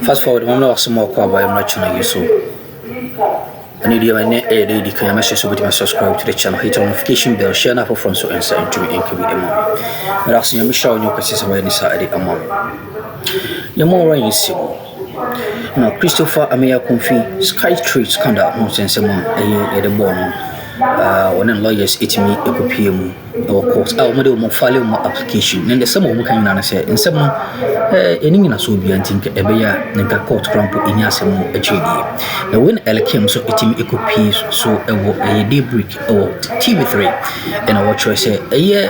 Fast forward, I'm not some more cover. I'm not trying to use so. I need you. My name is Lady. Can you message with my subscribe to the channel? Hit the notification bell. Share na for friends so answer into me and be a mom. But I'll see you. Michelle, your person away this Saturday a mom. You're more right. You see. Now Christopher Ameyaw Kofi Sky Trade scandal nonsense among a the born. When lawyers it me a copy or court I'll make a file my application and the sum of can say in some any in a so be and think a bear and a court cramp in Yasam a JD. Now when L came so it me a copy so a daybreak or TV3 and I watch I say a year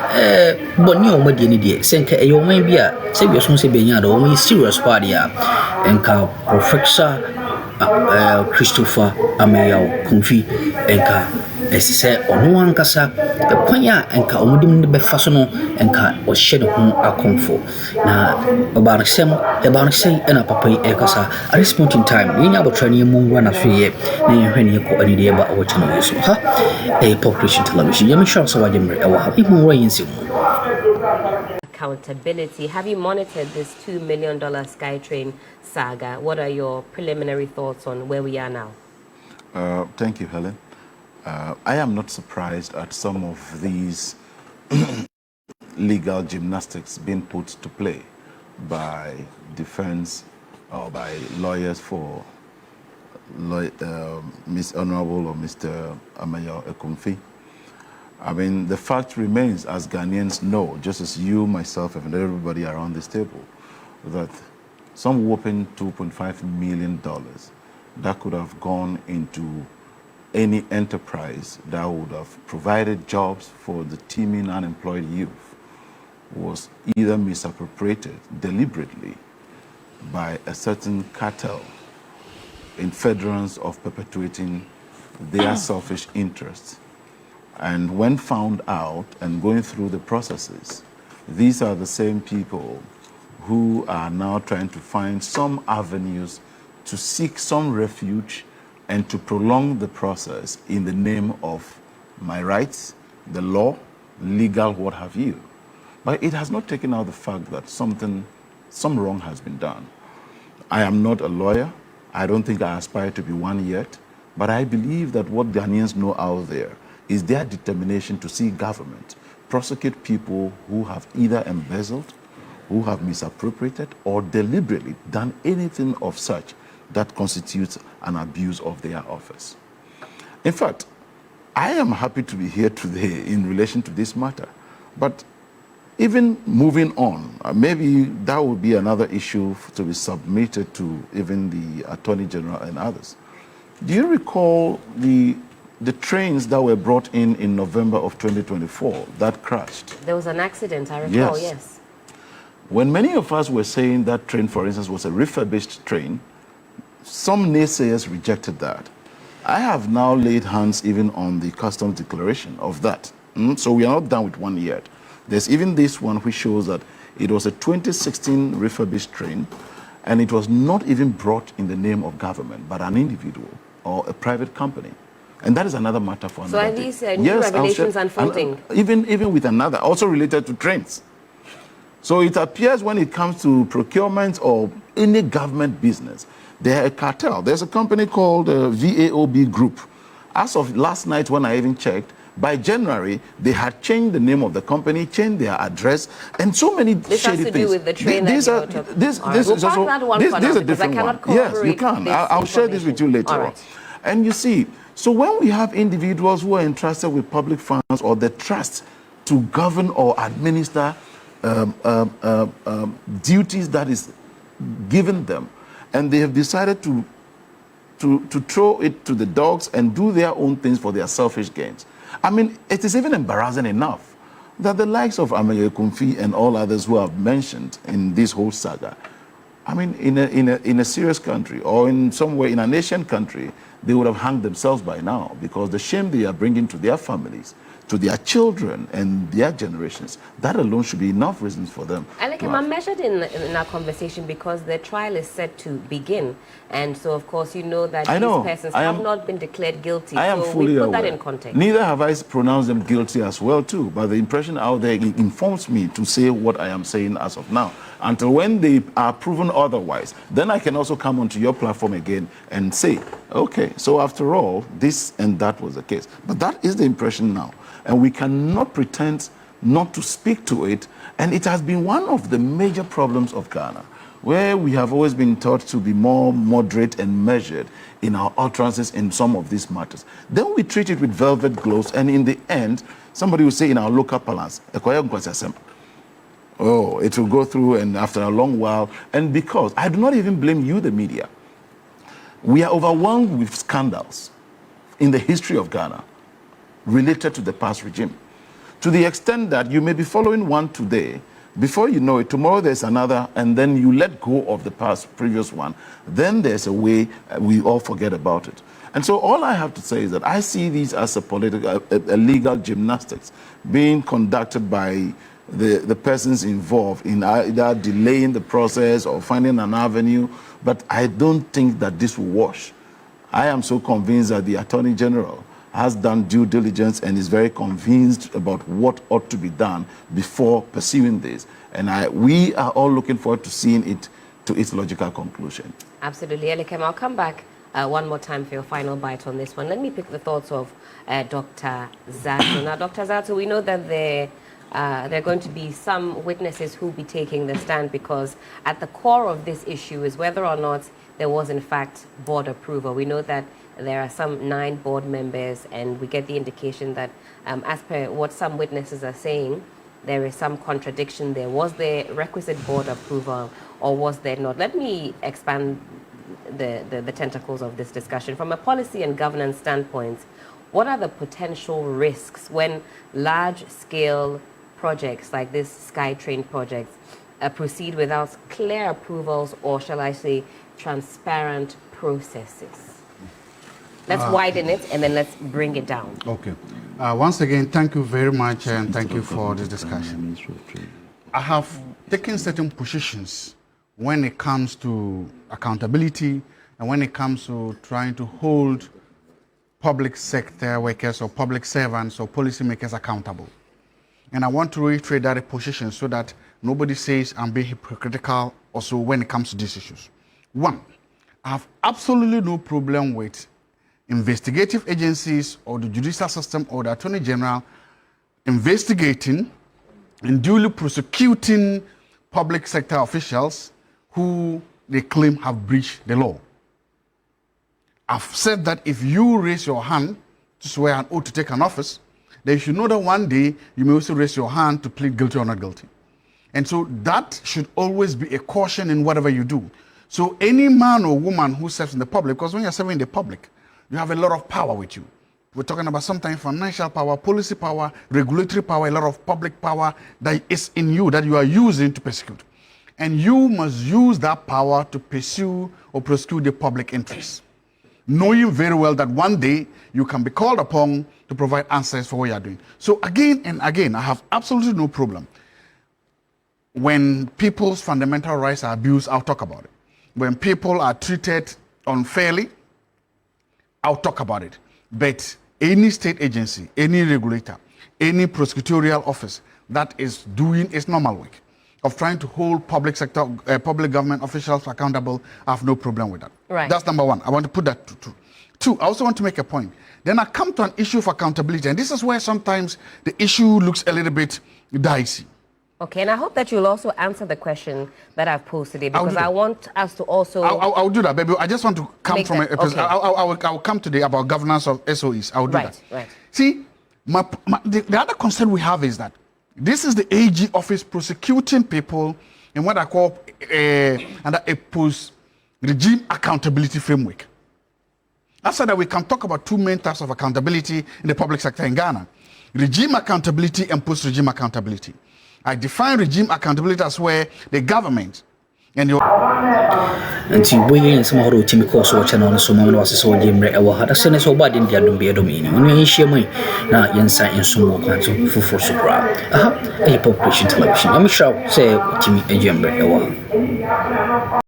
but no more than idiot send a young man be a say your son say be or only serious party and Professor Christopher Ameyaw Kofi and Esi say ono ankasa kwanya enka omudim ne befa so no enka o hye ne ho akomfo na obansem ena papa yi ekasa at this point in time yenya abotrani mu ngwa na so ye na yehwe ne ko ani de ba o chino yeso ha population television yemi sure so wajemre e wa ha imu wa yinsim accountability. Have you monitored this $2 million SkyTrain saga? What are your preliminary thoughts on where we are now? Thank you, Helen. I am not surprised at some of these legal gymnastics being put to play by defense or by lawyers for Miss Honorable or Mr. Ameyaw Kofi. I mean, the fact remains, as Ghanaians know, just as you, myself, and everybody around this table, that some whopping $2.5 million that could have gone into any enterprise that would have provided jobs for the teeming unemployed youth was either misappropriated deliberately by a certain cartel in furtherance of perpetuating their selfish interests. And when found out and going through the processes, these are the same people who are now trying to find some avenues to seek some refuge and to prolong the process in the name of my rights, the law, legal, what have you. But it has not taken out the fact that some wrong has been done. I am not a lawyer. I don't think I aspire to be one yet. But I believe that what Ghanaians know out there is their determination to see government prosecute people who have either embezzled, who have misappropriated, or deliberately done anything of such that constitutes an abuse of their office. In fact, I am happy to be here today in relation to this matter. But even moving on, maybe that would be another issue to be submitted to even the Attorney General and others. Do you recall the trains that were brought in November of 2024 that crashed? There was an accident, I recall, yes. When many of us were saying that train, for instance, was a refurbished train, some naysayers rejected that. I have now laid hands even on the customs declaration of that. So we are not done with one yet. There's even this one which shows that it was a 2016 refurbished train, and it was not even brought in the name of government, but an individual or a private company. And that is another matter for another day. So are these new revelations unfolding? Even with another, also related to trains. So it appears when it comes to procurement or any government business, they're a cartel. There's a company called VAOB Group. As of last night when I even checked, by January, they had changed the name of the company, changed their address, and so many this shady has to things. Do with the train This is a different one. Yes, you can. I'll share this with you later on. And you see, so when we have individuals who are entrusted with public funds or the trust to govern or administer duties that is given them, and they have decided to throw it to the dogs and do their own things for their selfish gains. I mean, it is even embarrassing enough that the likes of Ameyaw Kofi and all others who have mentioned in this whole saga, I mean, in a serious country or in somewhere in a nation country, they would have hanged themselves by now because the shame they are bringing to their families to their children and their generations, that alone should be enough reasons for them. I'm measured in our conversation because the trial is set to begin. And so, of course, you know that these persons have not been declared guilty. I am fully we put aware. that in context. Neither have I pronounced them guilty as well, too. But the impression out there informs me to say what I am saying as of now. Until when they are proven otherwise, then I can also come onto your platform again and say, okay, so after all, this and that was the case. But that is the impression now. And we cannot pretend not to speak to it. And it has been one of the major problems of Ghana, where we have always been taught to be more moderate and measured in our utterances in some of these matters. Then we treat it with velvet gloves, and in the end, somebody will say in our local parlance, oh, it will go through, and after a long while, and because I do not even blame you, the media, we are overwhelmed with scandals in the history of Ghana related to the past regime, to the extent that you may be following one today, before you know it, tomorrow there's another, and then you let go of the previous one, then there's a way we all forget about it. And so all I have to say is that I see these as a legal gymnastics being conducted by the persons involved in either delaying the process or finding an avenue, but I don't think that this will wash. I am so convinced that the Attorney General has done due diligence and is very convinced about what ought to be done before pursuing this. And we are all looking forward to seeing it to its logical conclusion. Absolutely. Elikem, I'll come back one more time for your final bite on this one. Let me pick the thoughts of Dr. Zato. Now, Dr. Zato, we know that there are going to be some witnesses who will be taking the stand, because at the core of this issue is whether or not there was, in fact, board approval. We know that there are some 9 board members, and we get the indication that, as per what some witnesses are saying, there is some contradiction there. Was there requisite board approval, or was there not? Let me expand the tentacles of this discussion. From a policy and governance standpoint, what are the potential risks when large-scale projects like this SkyTrain project proceed without clear approvals, or shall I say, transparent processes? Let's widen it and then let's bring it down. Okay. Once again, thank you very much, and thank you for this discussion. I have taken certain positions when it comes to accountability and when it comes to trying to hold public sector workers or public servants or policymakers accountable. And I want to reiterate that position so that nobody says I'm being hypocritical also when it comes to these issues. One, I have absolutely no problem with investigative agencies or the judicial system or the Attorney General investigating and duly prosecuting public sector officials who they claim have breached the law. I've said that if you raise your hand to swear an oath to take an office, then you should know that one day you may also raise your hand to plead guilty or not guilty. And so that should always be a caution in whatever you do. So any man or woman who serves in the public, because when you're serving in the public, you have a lot of power with you. We're talking about sometimes financial power, policy power, regulatory power, a lot of public power that is in you that you are using to persecute. And you must use that power to pursue or prosecute the public interest, knowing very well that one day you can be called upon to provide answers for what you are doing. So again and again, I have absolutely no problem. When people's fundamental rights are abused, I'll talk about it. When people are treated unfairly, I'll talk about it. But any state agency, any regulator, any prosecutorial office that is doing its normal work of trying to hold public sector, public government officials accountable, I have no problem with that. Right. That's number one. I want to put that to two. Two, I also want to make a point. Then I come to an issue of accountability, and this is where sometimes the issue looks a little bit dicey. Okay, and I hope that you'll also answer the question that I've posed today, because I want us to also... I'll do that, baby. I just want to come from okay. I'll come today about governance of SOEs. I'll do that. Right. See, the other concern we have is that this is the AG office prosecuting people in what I call under a post-regime accountability framework. After that, we can talk about two main types of accountability in the public sector in Ghana: regime accountability and post-regime accountability. I define regime accountability as where the government And you Nti we in some horo timi course watch and on so moment was so jimre e wa hada sene so bad in dia dum be domini onu enhia mu na yensa enso mo kwanzo fufu so bra aha e population television am show say timi ejemre e wa